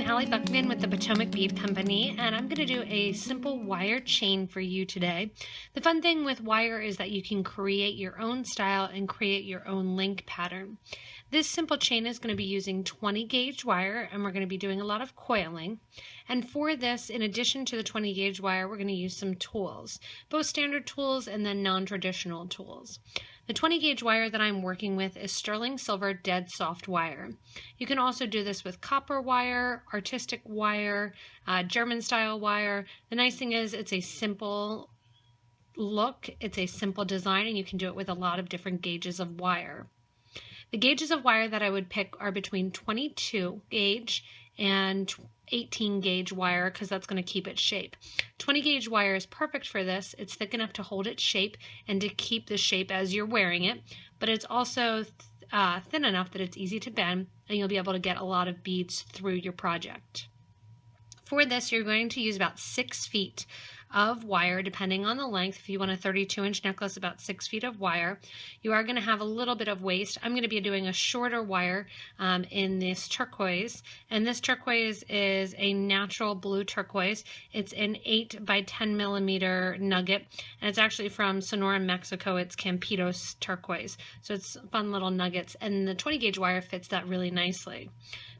Allie Buchman with the Potomac Bead Company, and I'm going to do a simple wire chain for you today. The fun thing with wire is that you can create your own style and create your own link pattern. This simple chain is going to be using 20 gauge wire, and we're going to be doing a lot of coiling. And for this, in addition to the 20 gauge wire, we're going to use some tools, both standard tools and then non-traditional tools. The 20 gauge wire that I'm working with is sterling silver dead soft wire. You can also do this with copper wire, artistic wire, German style wire. The nice thing is it's a simple look, it's a simple design, and you can do it with a lot of different gauges of wire. The gauges of wire that I would pick are between 22 gauge and 18 gauge wire because that's going to keep its shape. 20 gauge wire is perfect for this. It's thick enough to hold its shape and to keep the shape as you're wearing it, but it's also thin enough that it's easy to bend and you'll be able to get a lot of beads through your project. For this, you're going to use about 6 feet of wire, depending on the length. If you want a 32-inch necklace, about 6 feet of wire. You are going to have a little bit of waste. I'm going to be doing a shorter wire in this turquoise, and this turquoise is a natural blue turquoise. It's an 8 by 10 millimeter nugget, and it's actually from Sonora, Mexico. It's Campitos turquoise, so it's fun little nuggets, and the 20 gauge wire fits that really nicely.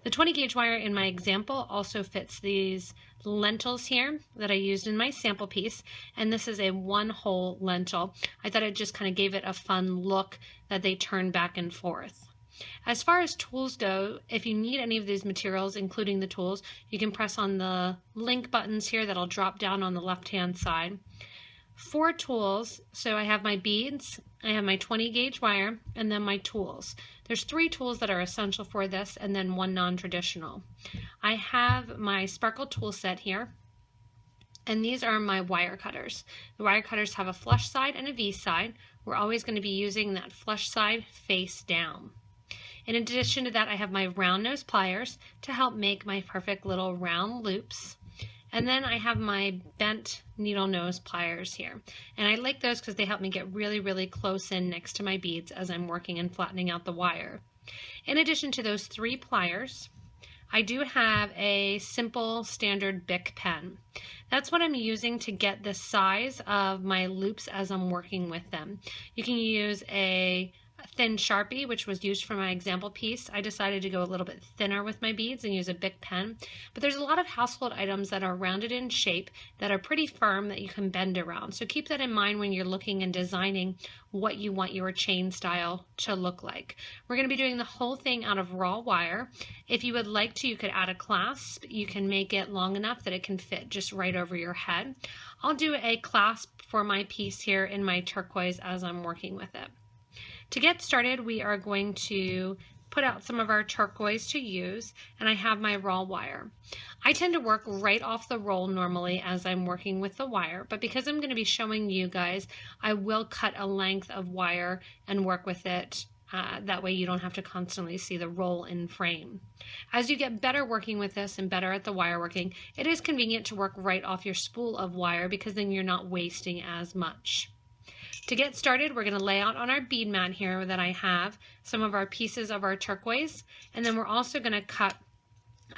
The 20 gauge wire in my example also fits these lentils here that I used in my sample piece, and this is a 1-hole lentil. I thought it just kind of gave it a fun look that they turn back and forth. As far as tools go, if you need any of these materials, including the tools, you can press on the link buttons here that'll drop down on the left-hand side. 4 tools, so I have my beads, I have my 20 gauge wire, and then my tools. There's 3 tools that are essential for this, and then 1 non-traditional. I have my sparkle tool set here, and these are my wire cutters. The wire cutters have a flush side and a V side. We're always going to be using that flush side face down. In addition to that, I have my round nose pliers to help make my perfect little round loops. And then I have my bent needle nose pliers here. And I like those because they help me get really, really close in next to my beads as I'm working and flattening out the wire. In addition to those 3 pliers, I do have a simple standard Bic pen. That's what I'm using to get the size of my loops as I'm working with them. You can use a thin Sharpie, which was used for my example piece. I decided to go a little bit thinner with my beads and use a Bic pen, but there's a lot of household items that are rounded in shape that are pretty firm that you can bend around. So keep that in mind when you're looking and designing what you want your chain style to look like. We're going to be doing the whole thing out of raw wire. If you would like to, you could add a clasp. You can make it long enough that it can fit just right over your head. I'll do a clasp for my piece here in my turquoise as I'm working with it. To get started, we are going to put out some of our turquoise to use, and I have my raw wire. I tend to work right off the roll normally as I'm working with the wire, but because I'm going to be showing you guys, I will cut a length of wire and work with it. That way you don't have to constantly see the roll in frame. As you get better working with this and better at the wire working, it is convenient to work right off your spool of wire because then you're not wasting as much. To get started, we're going to lay out on our bead mat here that I have some of our pieces of our turquoise, and then we're also going to cut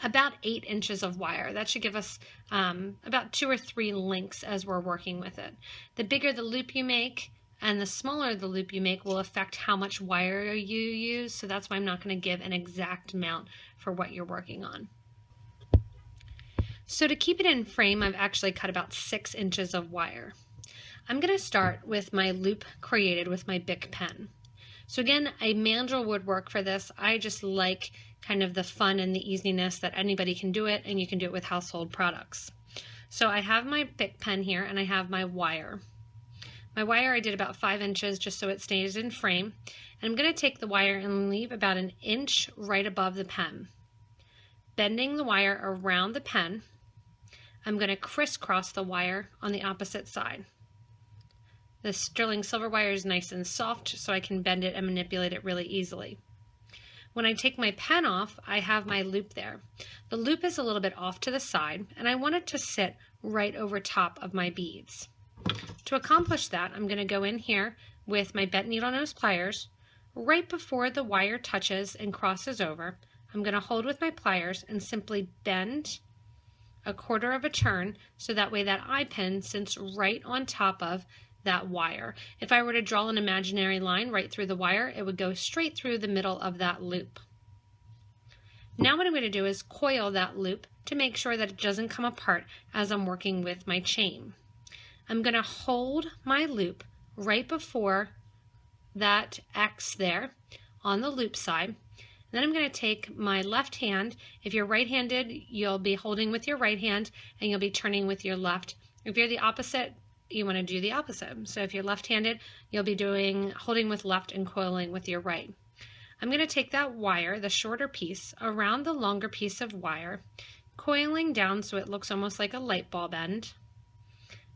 about 8 inches of wire. That should give us about 2 or 3 links as we're working with it. The bigger the loop you make and the smaller the loop you make will affect how much wire you use, so that's why I'm not going to give an exact amount for what you're working on. So to keep it in frame, I've actually cut about 6 inches of wire. I'm going to start with my loop created with my Bic pen. So again, a mandrel would work for this. I just like kind of the fun and the easiness that anybody can do it, and you can do it with household products. So I have my Bic pen here, and I have my wire. My wire I did about 5 inches just so it stays in frame. And I'm going to take the wire and leave about 1 inch right above the pen. Bending the wire around the pen, I'm going to crisscross the wire on the opposite side. The sterling silver wire is nice and soft, so I can bend it and manipulate it really easily. When I take my pen off, I have my loop there. The loop is a little bit off to the side, and I want it to sit right over top of my beads. To accomplish that, I'm going to go in here with my bent needle nose pliers. Right before the wire touches and crosses over, I'm going to hold with my pliers and simply bend a quarter of a turn so that way that eye pin sits right on top of that wire. If I were to draw an imaginary line right through the wire, it would go straight through the middle of that loop. Now what I'm going to do is coil that loop to make sure that it doesn't come apart as I'm working with my chain. I'm going to hold my loop right before that X there on the loop side. Then I'm going to take my left hand. If you're right-handed, you'll be holding with your right hand and you'll be turning with your left. If you're the opposite, you want to do the opposite. So if you're left-handed, you'll be holding with left and coiling with your right. I'm going to take that wire, the shorter piece, around the longer piece of wire, coiling down so it looks almost like a light bulb end.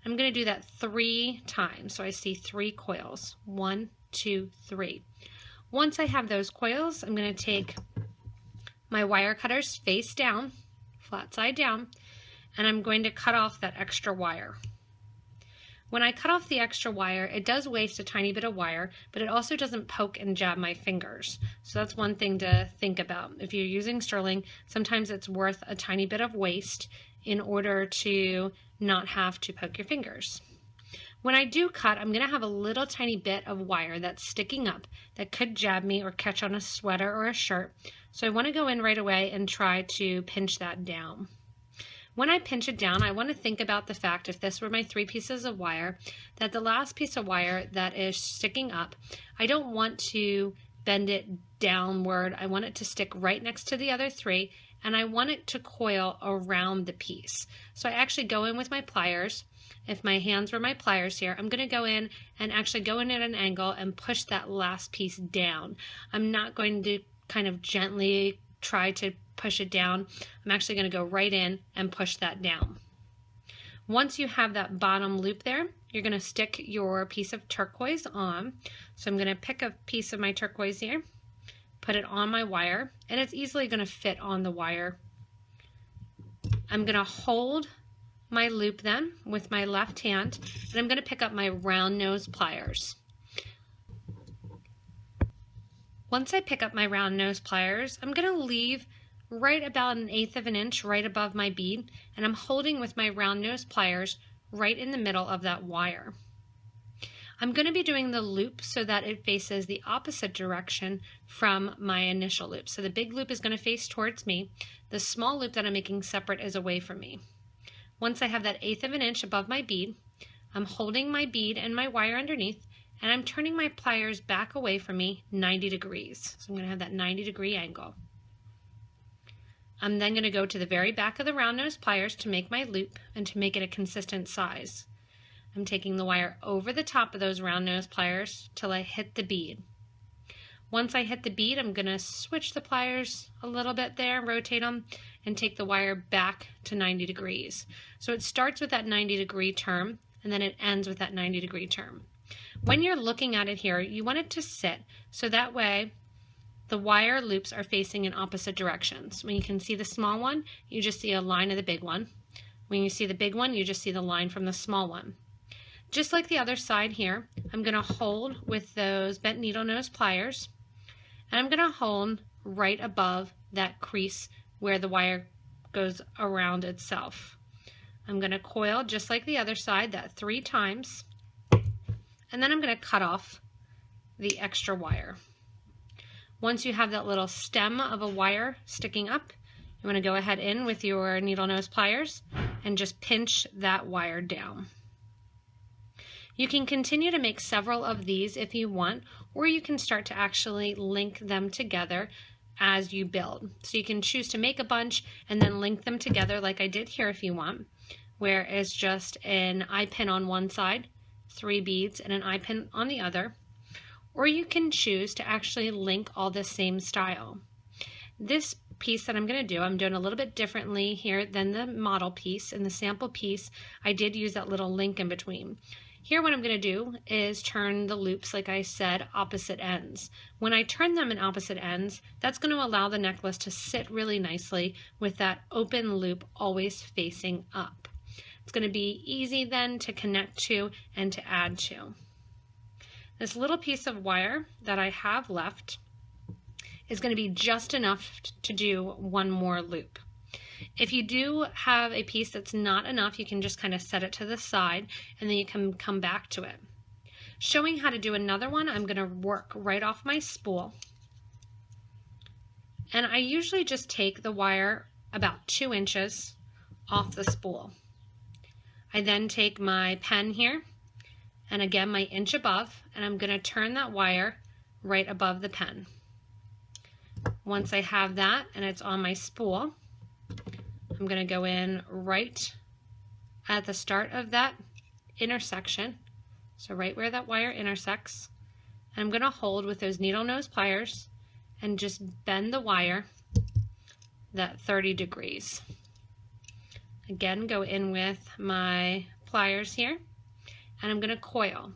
I'm going to do that 3 times. So I see 3 coils. 1, 2, 3. Once I have those coils, I'm going to take my wire cutters face down, flat side down, and I'm going to cut off that extra wire. When I cut off the extra wire, it does waste a tiny bit of wire, but it also doesn't poke and jab my fingers. So that's one thing to think about. If you're using sterling, sometimes it's worth a tiny bit of waste in order to not have to poke your fingers. When I do cut, I'm going to have a little tiny bit of wire that's sticking up that could jab me or catch on a sweater or a shirt. So I want to go in right away and try to pinch that down. When I pinch it down, I want to think about the fact, if this were my 3 pieces of wire, that the last piece of wire that is sticking up, I don't want to bend it downward. I want it to stick right next to the other 3, and I want it to coil around the piece. So I actually go in with my pliers. If my hands were my pliers here, I'm going to go in and actually go in at an angle and push that last piece down. I'm not going to kind of gently try to push it down. I'm actually going to go right in and push that down. Once you have that bottom loop there, you're going to stick your piece of turquoise on. So I'm going to pick a piece of my turquoise here, put it on my wire, and it's easily going to fit on the wire. I'm going to hold my loop then with my left hand, and I'm going to pick up my round nose pliers. Once I pick up my round nose pliers, I'm going to leave right about 1/8 of an inch right above my bead, and I'm holding with my round nose pliers right in the middle of that wire. I'm going to be doing the loop so that it faces the opposite direction from my initial loop. So the big loop is going to face towards me. The small loop that I'm making separate is away from me. Once I have that 1/8 of an inch above my bead, I'm holding my bead and my wire underneath, and I'm turning my pliers back away from me 90 degrees. So I'm going to have that 90-degree angle. I'm then going to go to the very back of the round nose pliers to make my loop and to make it a consistent size. I'm taking the wire over the top of those round nose pliers till I hit the bead. Once I hit the bead, I'm going to switch the pliers a little bit there, rotate them, and take the wire back to 90 degrees. So it starts with that 90-degree term, and then it ends with that 90-degree term. When you're looking at it here, you want it to sit, so that way the wire loops are facing in opposite directions. When you can see the small one, you just see a line of the big one. When you see the big one, you just see the line from the small one. Just like the other side here, I'm going to hold with those bent needle nose pliers, and I'm going to hold right above that crease where the wire goes around itself. I'm going to coil just like the other side, that 3 times, and then I'm going to cut off the extra wire. Once you have that little stem of a wire sticking up, you want to go ahead in with your needle nose pliers and just pinch that wire down. You can continue to make several of these if you want, or you can start to actually link them together as you build. So you can choose to make a bunch and then link them together like I did here if you want, where it's just an eye pin on one side, 3 beads, and an eye pin on the other. Or you can choose to actually link all the same style. This piece that I'm going to do, I'm doing a little bit differently here than the model piece. In the sample piece, I did use that little link in between. Here what I'm going to do is turn the loops, like I said, opposite ends. When I turn them in opposite ends, that's going to allow the necklace to sit really nicely with that open loop always facing up. It's going to be easy then to connect to and to add to. This little piece of wire that I have left is going to be just enough to do one more loop. If you do have a piece that's not enough, you can just kind of set it to the side and then you can come back to it. Showing how to do another one, I'm going to work right off my spool. And I usually just take the wire about 2 inches off the spool. I then take my pen here and again my inch above, and I'm going to turn that wire right above the pen. Once I have that and it's on my spool, I'm going to go in right at the start of that intersection, so right where that wire intersects. And I'm going to hold with those needle nose pliers and just bend the wire that 30 degrees. Again, go in with my pliers here, and I'm going to coil.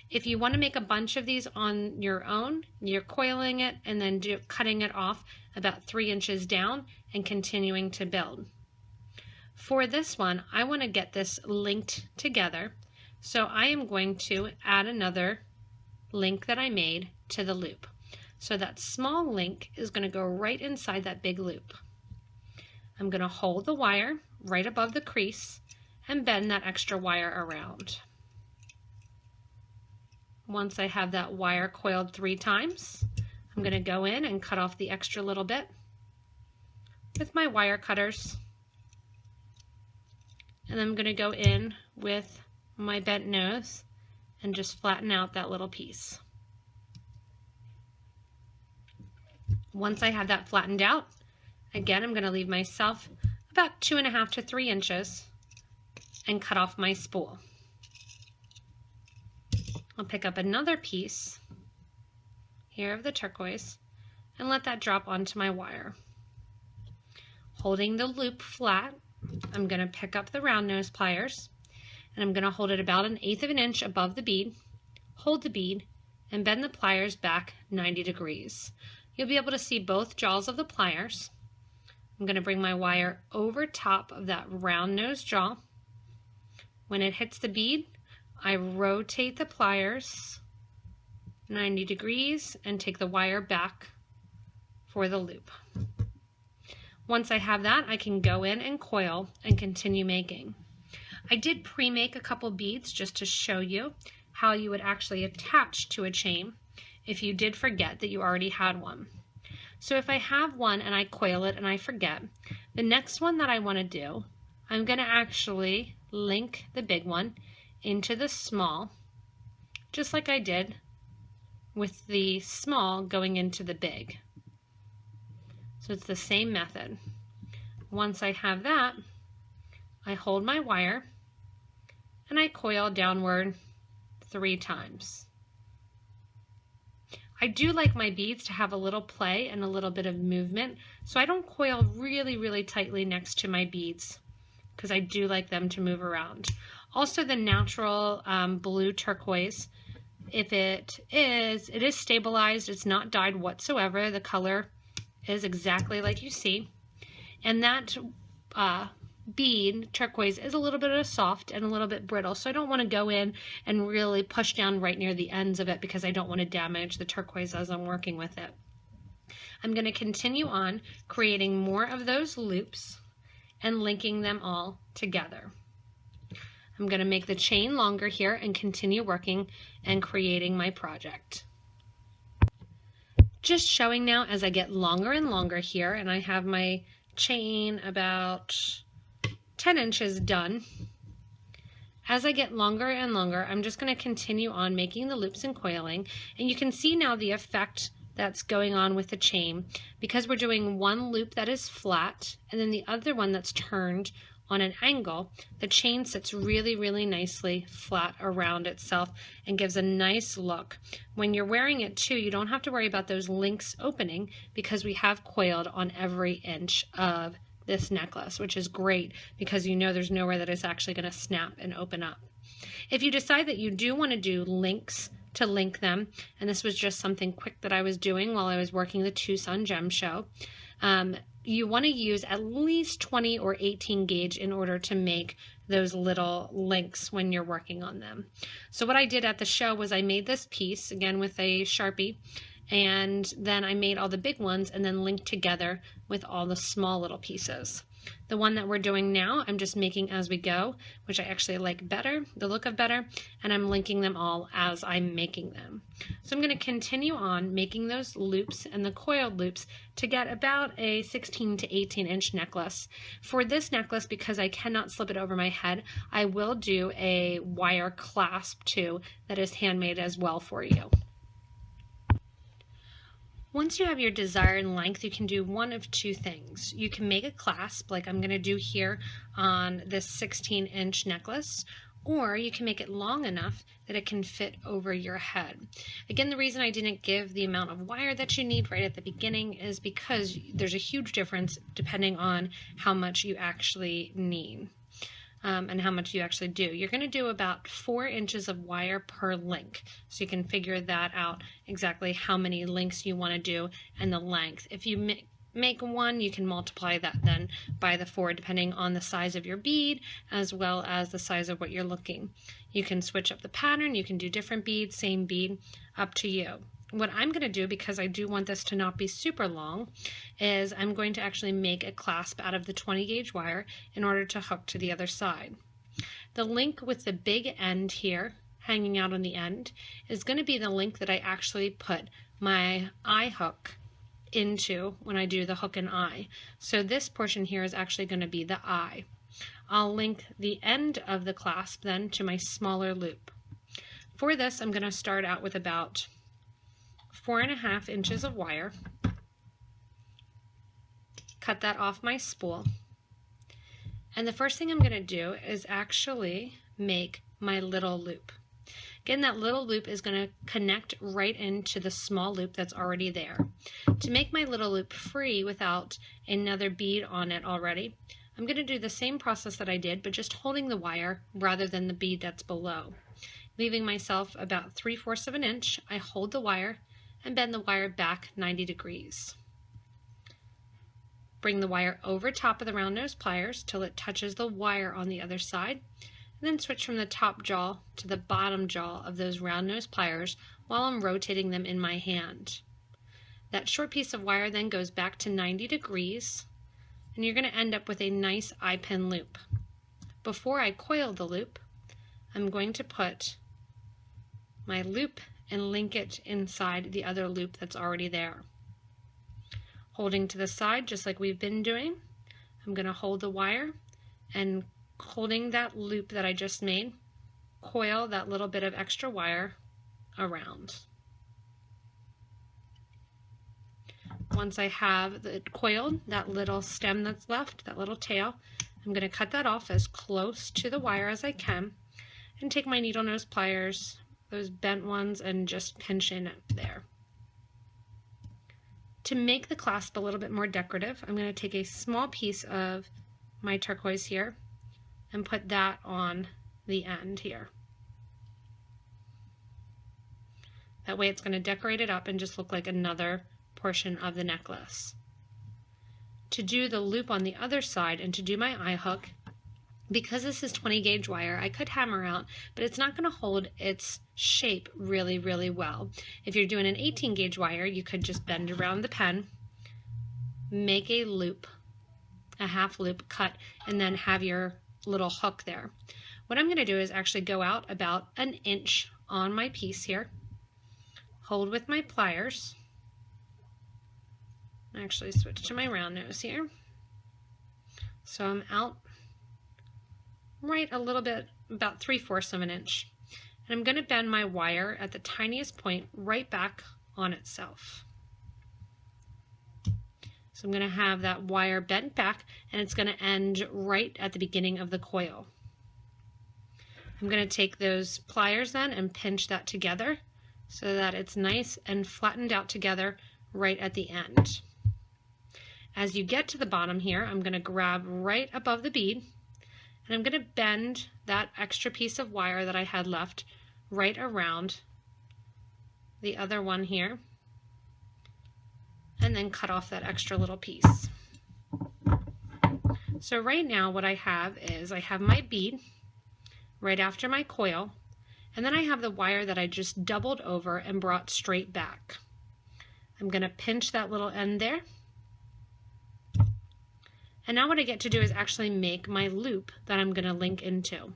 If you want to make a bunch of these on your own, you're coiling it and then cutting it off about 3 inches down and continuing to build. For this one, I want to get this linked together, so I am going to add another link that I made to the loop. So that small link is going to go right inside that big loop. I'm going to hold the wire right above the crease and bend that extra wire around. Once I have that wire coiled 3 times, I'm going to go in and cut off the extra little bit with my wire cutters. And I'm going to go in with my bent nose and just flatten out that little piece. Once I have that flattened out, again, I'm going to leave myself about 2.5 to 3 inches and cut off my spool. I'll pick up another piece here of the turquoise and let that drop onto my wire. Holding the loop flat, I'm going to pick up the round nose pliers and I'm going to hold it about 1/8 of an inch above the bead, hold the bead, and bend the pliers back 90 degrees. You'll be able to see both jaws of the pliers. I'm going to bring my wire over top of that round nose jaw. When it hits the bead, I rotate the pliers 90 degrees and take the wire back for the loop. Once I have that, I can go in and coil and continue making. I did pre-make a couple beads just to show you how you would actually attach to a chain if you did forget that you already had one. So if I have one and I coil it and I forget, the next one that I want to do, I'm going to actually link the big one into the small, just like I did with the small going into the big. So it's the same method. Once I have that, I hold my wire and I coil downward 3 times. I do like my beads to have a little play and a little bit of movement, so I don't coil really tightly next to my beads because I do like them to move around. Also, the natural blue turquoise, if it is stabilized, it's not dyed whatsoever. The color is exactly like you see, and that bead turquoise is a little bit soft and a little bit brittle, so I don't want to go in and really push down right near the ends of it because I don't want to damage the turquoise as I'm working with it. I'm going to continue on creating more of those loops and linking them all together. I'm going to make the chain longer here and continue working and creating my project. Just showing now as I get longer and longer here, and I have my chain about 10 inches done. As I get longer and longer, I'm just going to continue on making the loops and coiling, and you can see now the effect that's going on with the chain because we're doing one loop that is flat and then the other one that's turned on an angle. The chain sits really nicely flat around itself and gives a nice look. When you're wearing it too, you don't have to worry about those links opening because we have coiled on every inch of this necklace, which is great because you know there's nowhere that it's actually going to snap and open up. If you decide that you do want to do links to link them, and this was just something quick that I was doing while I was working the Tucson Gem Show, you want to use at least 20 or 18 gauge in order to make those little links when you're working on them. So what I did at the show was I made this piece again with a Sharpie, and then I made all the big ones and then linked together with all the small little pieces. The one that we're doing now, I'm just making as we go, which I actually like better, the look of better, and I'm linking them all as I'm making them. So I'm going to continue on making those loops and the coiled loops to get about a 16 to 18 inch necklace. For this necklace, because I cannot slip it over my head, I will do a wire clasp too that is handmade as well for you. Once you have your desired length, you can do one of two things. You can make a clasp like I'm going to do here on this 16-inch necklace, or you can make it long enough that it can fit over your head. Again, the reason I didn't give the amount of wire that you need right at the beginning is because there's a huge difference depending on how much you actually need. And how much you actually do. You're going to do about 4 inches of wire per link, so you can figure that out exactly how many links you want to do and the length. If you make one, you can multiply that then by the 4 depending on the size of your bead as well as the size of what you're looking. You can switch up the pattern, you can do different beads, same bead, up to you. What I'm going to do, because I do want this to not be super long, is I'm going to actually make a clasp out of the 20 gauge wire in order to hook to the other side. The link with the big end here hanging out on the end is going to be the link that I actually put my eye hook into when I do the hook and eye. So this portion here is actually going to be the eye. I'll link the end of the clasp then to my smaller loop. For this, I'm going to start out with about 4.5 inches of wire, cut that off my spool, and the first thing I'm going to do is actually make my little loop. Again, that little loop is going to connect right into the small loop that's already there. To make my little loop free without another bead on it already, I'm going to do the same process that I did, but just holding the wire rather than the bead that's below. Leaving myself about 3/4 of an inch, I hold the wire and bend the wire back 90 degrees. Bring the wire over top of the round nose pliers till it touches the wire on the other side, and then switch from the top jaw to the bottom jaw of those round nose pliers while I'm rotating them in my hand. That short piece of wire then goes back to 90 degrees, and you're going to end up with a nice eye pin loop. Before I coil the loop, I'm going to put my loop and link it inside the other loop that's already there. Holding to the side, just like we've been doing, I'm going to hold the wire and holding that loop that I just made, coil that little bit of extra wire around. Once I have it coiled, that little stem that's left, that little tail, I'm going to cut that off as close to the wire as I can and take my needle nose pliers, those bent ones, and just pinch in there. To make the clasp a little bit more decorative, I'm going to take a small piece of my turquoise here and put that on the end here. That way it's going to decorate it up and just look like another portion of the necklace. To do the loop on the other side and to do my eye hook, because this is 20 gauge wire, I could hammer out, but it's not going to hold its shape really, really well. If you're doing an 18 gauge wire, you could just bend around the pen, make a loop, a half loop, cut, and then have your little hook there. What I'm going to do is actually go out about an inch on my piece here, hold with my pliers, actually switch to my round nose here. So I'm out right a little bit, about 3/4 of an inch. And I'm going to bend my wire at the tiniest point right back on itself. So I'm going to have that wire bent back and it's going to end right at the beginning of the coil. I'm going to take those pliers then and pinch that together so that it's nice and flattened out together right at the end. As you get to the bottom here, I'm going to grab right above the bead and I'm going to bend that extra piece of wire that I had left right around the other one here and then cut off that extra little piece. So right now what I have is I have my bead right after my coil, and then I have the wire that I just doubled over and brought straight back. I'm going to pinch that little end there. And now what I get to do is actually make my loop that I'm going to link into.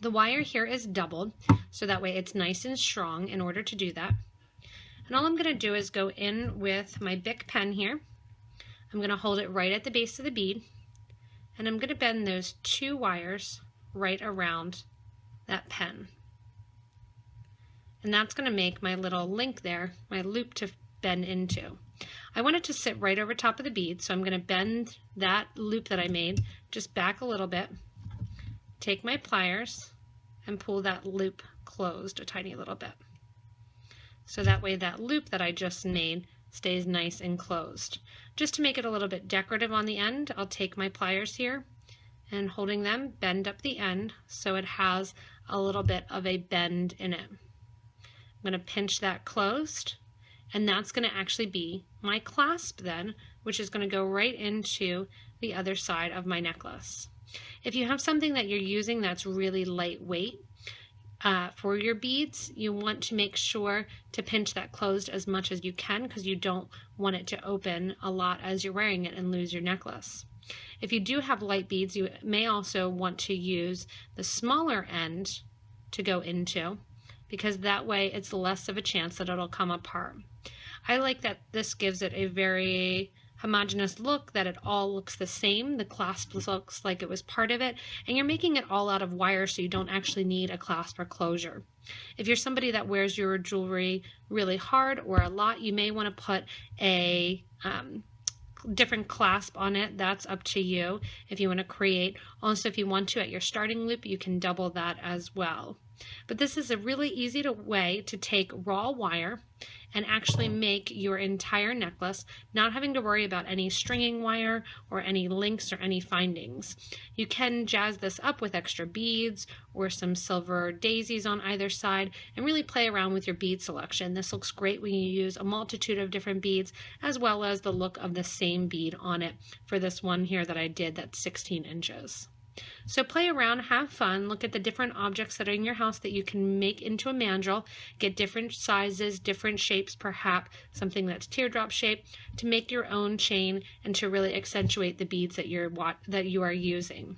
The wire here is doubled, so that way it's nice and strong in order to do that. And all I'm going to do is go in with my Bic pen here. I'm going to hold it right at the base of the bead, and I'm going to bend those 2 wires right around that pen. And that's going to make my little link there, my loop to bend into. I want it to sit right over top of the bead, so I'm going to bend that loop that I made just back a little bit, take my pliers, and pull that loop closed a tiny little bit. So that way that loop that I just made stays nice and closed. Just to make it a little bit decorative on the end, I'll take my pliers here and holding them, bend up the end so it has a little bit of a bend in it. I'm going to pinch that closed, and that's going to actually be my clasp then, which is going to go right into the other side of my necklace. If you have something that you're using that's really lightweight for your beads, you want to make sure to pinch that closed as much as you can, because you don't want it to open a lot as you're wearing it and lose your necklace. If you do have light beads, you may also want to use the smaller end to go into, because that way it's less of a chance that it'll come apart. I like that this gives it a very homogeneous look, that it all looks the same. The clasp looks like it was part of it, and you're making it all out of wire, so you don't actually need a clasp or closure. If you're somebody that wears your jewelry really hard or a lot, you may want to put a different clasp on it. That's up to you if you want to create. Also, if you want to, at your starting loop, you can double that as well. But this is a really easy way to take raw wire and actually make your entire necklace, not having to worry about any stringing wire or any links or any findings. You can jazz this up with extra beads or some silver daisies on either side and really play around with your bead selection. This looks great when you use a multitude of different beads, as well as the look of the same bead on it for this one here that I did that's 16 inches. So play around, have fun, look at the different objects that are in your house that you can make into a mandrel, get different sizes, different shapes, perhaps something that's teardrop shaped, to make your own chain and to really accentuate the beads that you are using.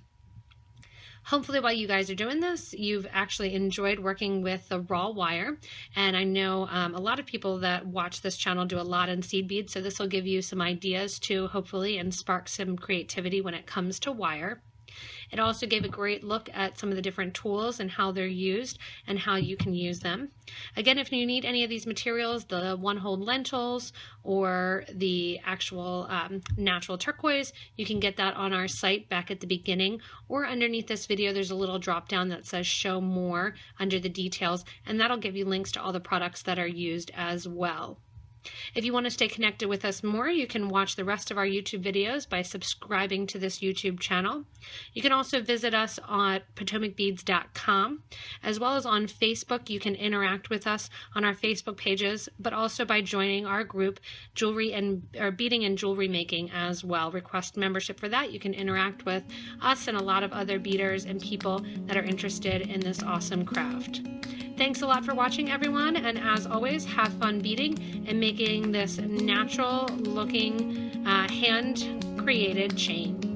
Hopefully while you guys are doing this, you've actually enjoyed working with the raw wire, and I know a lot of people that watch this channel do a lot in seed beads, so this will give you some ideas to hopefully and spark some creativity when it comes to wire. It also gave a great look at some of the different tools and how they're used and how you can use them. Again, if you need any of these materials, the one-hole lentils or the actual natural turquoise, you can get that on our site back at the beginning, or underneath this video there's a little drop down that says show more under the details, and that'll give you links to all the products that are used as well. If you want to stay connected with us more, you can watch the rest of our YouTube videos by subscribing to this YouTube channel. You can also visit us on PotomacBeads.com, as well as on Facebook. You can interact with us on our Facebook pages, but also by joining our group, Beading and Jewelry Making as well. Request membership for that. You can interact with us and a lot of other beaders and people that are interested in this awesome craft. Thanks a lot for watching, everyone, and as always, have fun beading and making this natural looking hand created chain.